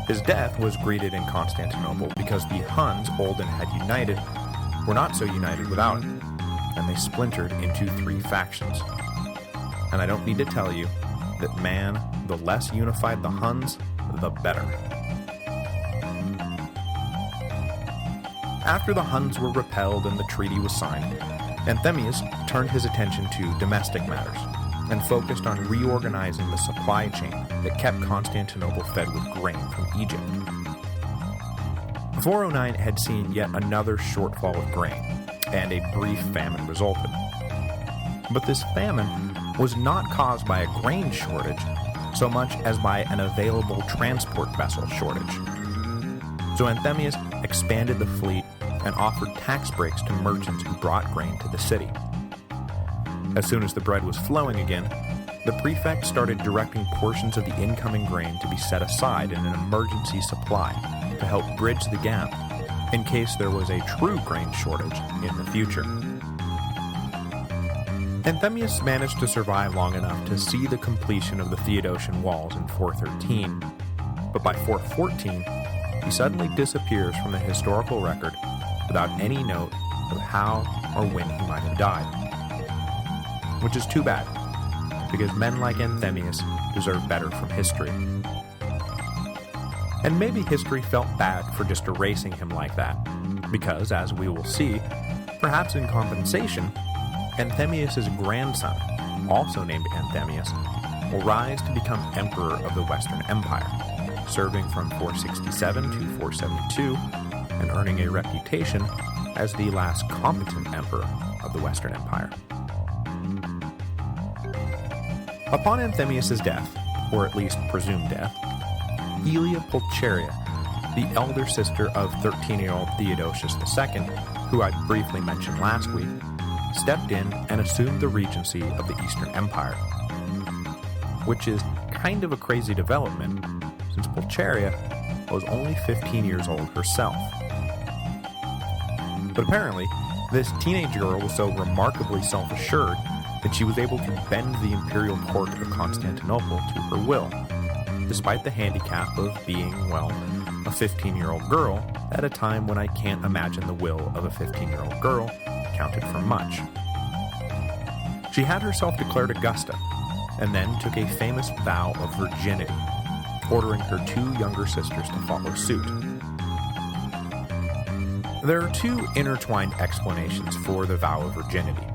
His death was greeted in Constantinople because the Huns Olden had united were not so united without him, and they splintered into 3 factions. And I don't need to tell you that, man, the less unified the Huns, the better. After the Huns were repelled and the treaty was signed, Anthemius turned his attention to domestic matters and focused on reorganizing the supply chain that kept Constantinople fed with grain from Egypt. 409 had seen yet another shortfall of grain, and a brief famine resulted. But this famine was not caused by a grain shortage so much as by an available transport vessel shortage. So Anthemius expanded the fleet and offered tax breaks to merchants who brought grain to the city. As soon as the bread was flowing again, the prefect started directing portions of the incoming grain to be set aside in an emergency supply to help bridge the gap in case there was a true grain shortage in the future. Anthemius managed to survive long enough to see the completion of the Theodosian walls in 413, but by 414, he suddenly disappears from the historical record without any note of how or when he might have died. Which is too bad, because men like Anthemius deserve better from history. And maybe history felt bad for just erasing him like that, because, as we will see, perhaps in compensation, Anthemius' grandson, also named Anthemius, will rise to become emperor of the Western Empire, serving from 467 to 472, and earning a reputation as the last competent emperor of the Western Empire. Upon Anthemius' death, or at least presumed death, Aelia Pulcheria, the elder sister of 13-year-old Theodosius II, who I briefly mentioned last week, stepped in and assumed the regency of the Eastern Empire, which is kind of a crazy development, since Pulcheria was only 15 years old herself. But apparently, this teenage girl was so remarkably self-assured that she was able to bend the imperial court of Constantinople to her will, despite the handicap of being, well, a 15-year-old girl at a time when I can't imagine the will of a 15-year-old girl counted for much. She had herself declared Augusta, and then took a famous vow of virginity, ordering her 2 younger sisters to follow suit. There are 2 intertwined explanations for the vow of virginity.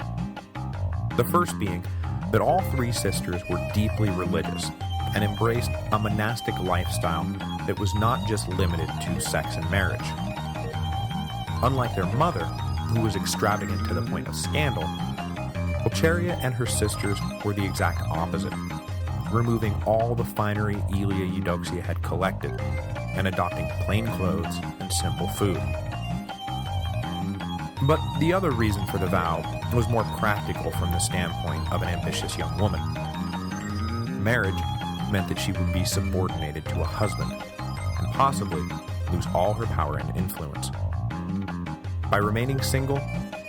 The first being that all 3 sisters were deeply religious and embraced a monastic lifestyle that was not just limited to sex and marriage. Unlike their mother, who was extravagant to the point of scandal, Pulcheria and her sisters were the exact opposite, removing all the finery Aelia Eudoxia had collected and adopting plain clothes and simple food. But the other reason for the vow was more practical from the standpoint of an ambitious young woman. Marriage meant that she would be subordinated to a husband, and possibly lose all her power and influence. By remaining single,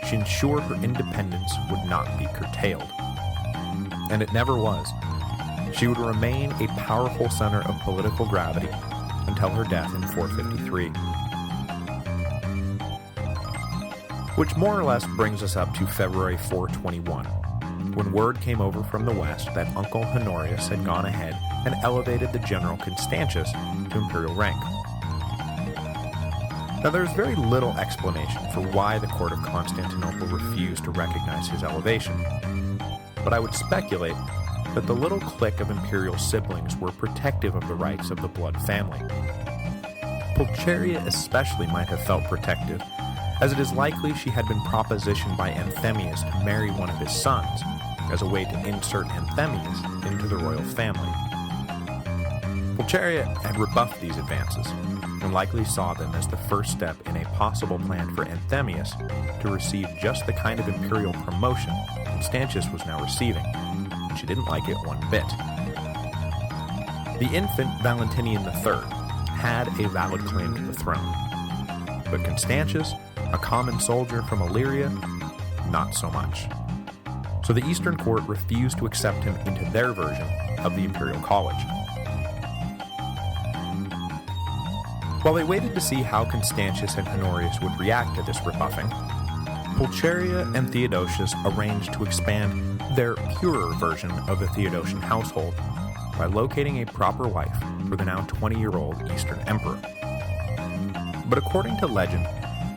she ensured her independence would not be curtailed. And it never was. She would remain a powerful center of political gravity until her death in 453. Which more or less brings us up to February 421, when word came over from the west that Uncle Honorius had gone ahead and elevated the general Constantius to imperial rank. Now there is very little explanation for why the court of Constantinople refused to recognize his elevation, but I would speculate that the little clique of imperial siblings were protective of the rights of the blood family. Pulcheria especially might have felt protective, as it is likely she had been propositioned by Anthemius to marry one of his sons, as a way to insert Anthemius into the royal family. Pulcheria had rebuffed these advances, and likely saw them as the first step in a possible plan for Anthemius to receive just the kind of imperial promotion Constantius was now receiving, and she didn't like it one bit. The infant Valentinian III had a valid claim to the throne, but Constantius, a common soldier from Illyria, not so much. So the Eastern Court refused to accept him into their version of the Imperial College. While they waited to see how Constantius and Honorius would react to this rebuffing, Pulcheria and Theodosius arranged to expand their purer version of the Theodosian household by locating a proper wife for the now 20-year-old Eastern Emperor. But according to legend,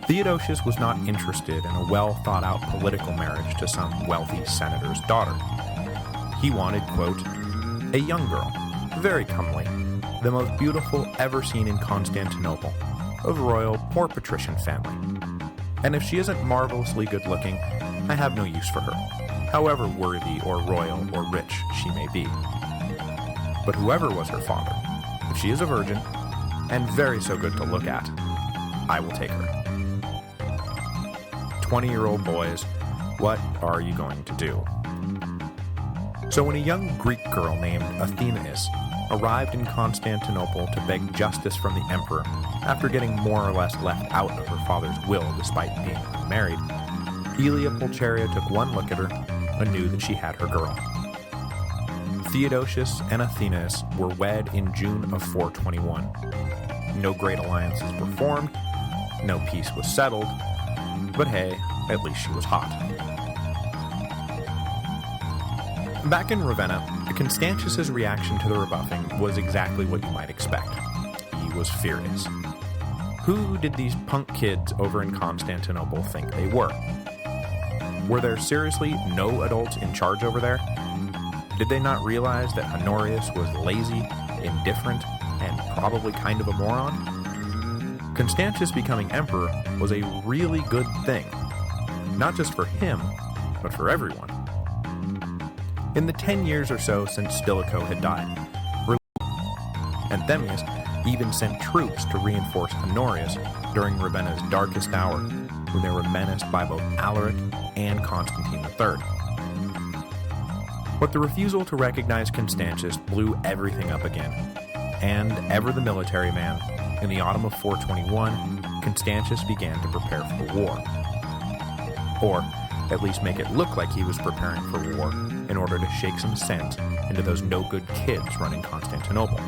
Theodosius was not interested in a well-thought-out political marriage to some wealthy senator's daughter. He wanted, quote, a young girl, very comely, the most beautiful ever seen in Constantinople, of royal or patrician family. And if she isn't marvelously good-looking, I have no use for her, however worthy or royal or rich she may be. But whoever was her father, if she is a virgin, and very so good to look at, I will take her. 20-year-old boys, what are you going to do? So when a young Greek girl named Athenaeus arrived in Constantinople to beg justice from the emperor after getting more or less left out of her father's will despite being unmarried, Aelia Pulcheria took one look at her and knew that she had her girl. Theodosius and Athenaeus were wed in June of 421. No great alliances were formed, no peace was settled, but hey, at least she was hot. Back in Ravenna, Constantius' reaction to the rebuffing was exactly what you might expect. He was furious. Who did these punk kids over in Constantinople think they were? Were there seriously no adults in charge over there? Did they not realize that Honorius was lazy, indifferent, and probably kind of a moron? Constantius becoming emperor was a really good thing, not just for him, but for everyone. In the 10 years or so since Stilicho had died, Anthemius even sent troops to reinforce Honorius during Ravenna's darkest hour, when they were menaced by both Alaric and Constantine III. But the refusal to recognize Constantius blew everything up again, and ever the military man, in the autumn of 421, Constantius began to prepare for the war. Or, at least make it look like he was preparing for war in order to shake some sense into those no-good kids running Constantinople.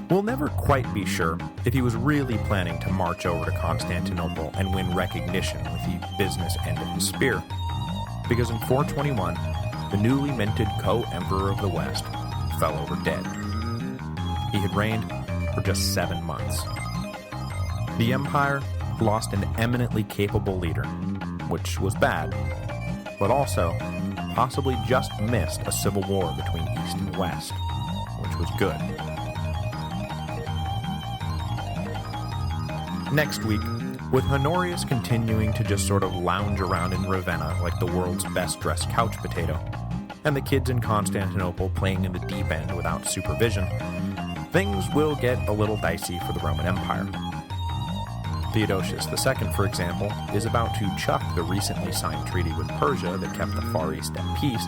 We'll never quite be sure if he was really planning to march over to Constantinople and win recognition with the business end of his spear, because in 421, the newly minted co-emperor of the West fell over dead. He had reigned for just 7 months. The empire lost an eminently capable leader, which was bad, but also possibly just missed a civil war between East and West, which was good. Next week, with Honorius continuing to just sort of lounge around in Ravenna like the world's best-dressed couch potato, and the kids in Constantinople playing in the deep end without supervision, things will get a little dicey for the Roman Empire. Theodosius II, for example, is about to chuck the recently signed treaty with Persia that kept the Far East at peace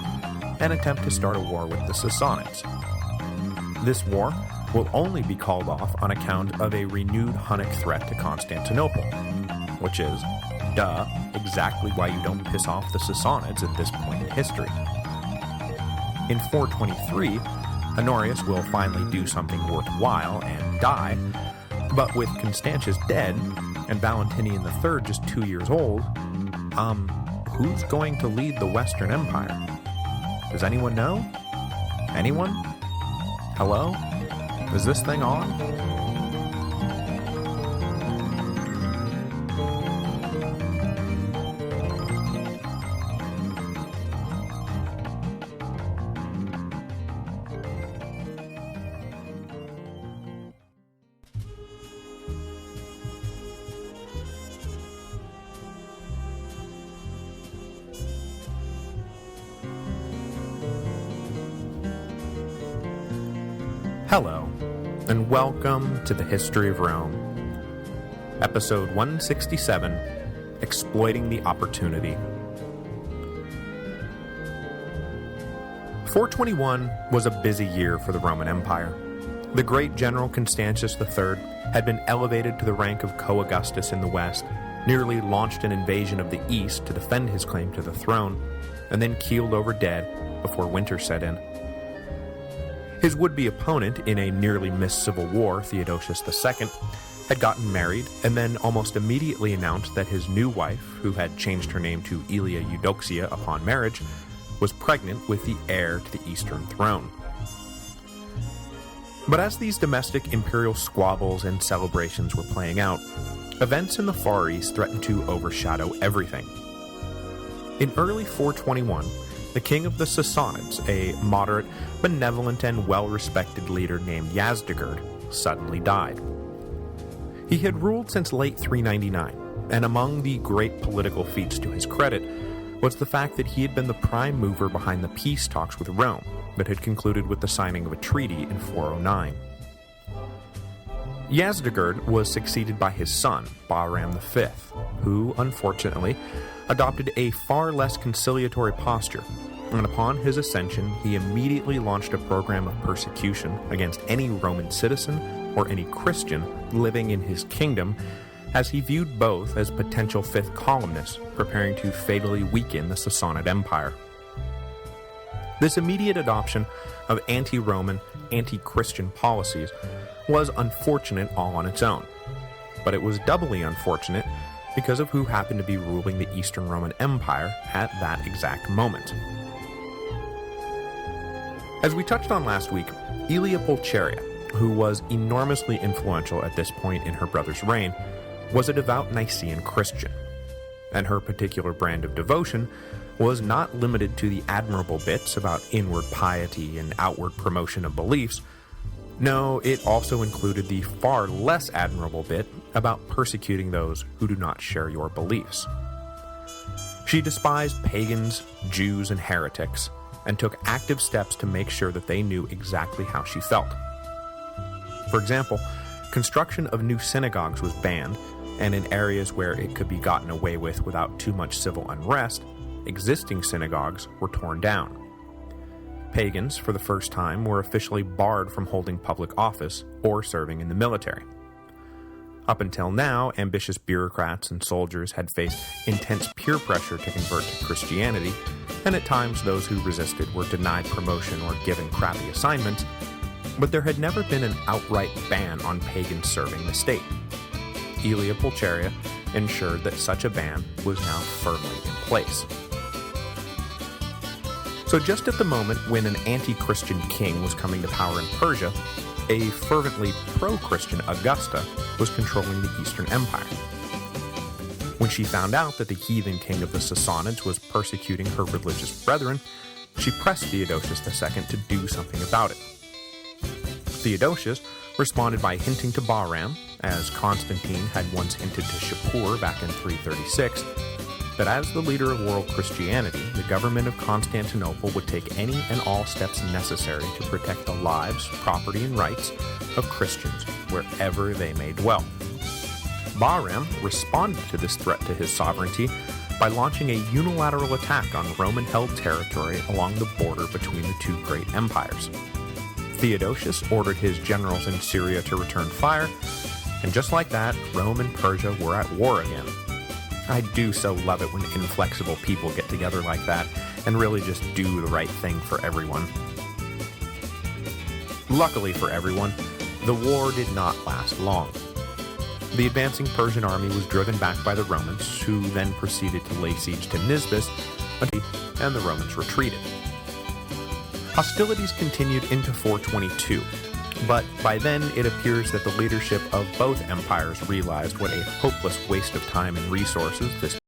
and attempt to start a war with the Sassanids. This war will only be called off on account of a renewed Hunnic threat to Constantinople, which is, duh, exactly why you don't piss off the Sassanids at this point in history. In 423, Honorius will finally do something worthwhile and die, but with Constantius dead, and Valentinian III just 2 years old, who's going to lead the Western Empire? Does anyone know? Anyone? Hello? Is this thing on? Hello, and welcome to the History of Rome. Episode 167, Exploiting the Opportunity. 421 was a busy year for the Roman Empire. The great general Constantius III had been elevated to the rank of co-Augustus in the west, nearly launched an invasion of the east to defend his claim to the throne, and then keeled over dead before winter set in. His would-be opponent in a nearly missed civil war, Theodosius II, had gotten married and then almost immediately announced that his new wife, who had changed her name to Aelia Eudoxia upon marriage, was pregnant with the heir to the Eastern throne. But as these domestic imperial squabbles and celebrations were playing out, events in the Far East threatened to overshadow everything. In early 421, the king of the Sassanids, a moderate, benevolent, and well-respected leader named Yazdegerd, suddenly died. He had ruled since late 399, and among the great political feats to his credit was the fact that he had been the prime mover behind the peace talks with Rome that had concluded with the signing of a treaty in 409. Yazdegerd was succeeded by his son, Bahram V, who, unfortunately, adopted a far less conciliatory posture, and upon his ascension he immediately launched a program of persecution against any Roman citizen or any Christian living in his kingdom, as he viewed both as potential fifth columnists preparing to fatally weaken the Sassanid Empire. This immediate adoption of anti-Roman, anti-Christian policies was unfortunate all on its own, but it was doubly unfortunate because of who happened to be ruling the Eastern Roman Empire at that exact moment. As we touched on last week, Aelia Pulcheria, who was enormously influential at this point in her brother's reign, was a devout Nicene Christian, and her particular brand of devotion was not limited to the admirable bits about inward piety and outward promotion of beliefs. No, it also included the far less admirable bit about persecuting those who do not share your beliefs. She despised pagans, Jews, and heretics, and took active steps to make sure that they knew exactly how she felt. For example, construction of new synagogues was banned, and in areas where it could be gotten away with without too much civil unrest, existing synagogues were torn down. Pagans, for the first time, were officially barred from holding public office or serving in the military. Up until now, ambitious bureaucrats and soldiers had faced intense peer pressure to convert to Christianity, and at times those who resisted were denied promotion or given crappy assignments, but there had never been an outright ban on pagans serving the state. Aelia Pulcheria ensured that such a ban was now firmly in place. So just at the moment when an anti-Christian king was coming to power in Persia, a fervently pro-Christian Augusta was controlling the Eastern Empire. When she found out that the heathen king of the Sassanids was persecuting her religious brethren, she pressed Theodosius II to do something about it. Theodosius responded by hinting to Bahram, as Constantine had once hinted to Shapur back in 336, that as the leader of world Christianity, the government of Constantinople would take any and all steps necessary to protect the lives, property, and rights of Christians wherever they may dwell. Bahram responded to this threat to his sovereignty by launching a unilateral attack on Roman-held territory along the border between the two great empires. Theodosius ordered his generals in Syria to return fire, and just like that, Rome and Persia were at war again. I do so love it when inflexible people get together like that and really just do the right thing for everyone. Luckily for everyone, the war did not last long. The advancing Persian army was driven back by the Romans, who then proceeded to lay siege to Nisibis, and the Romans retreated. Hostilities continued into 422, but by then it appears that the leadership of both empires realized what a hopeless waste of time and resources this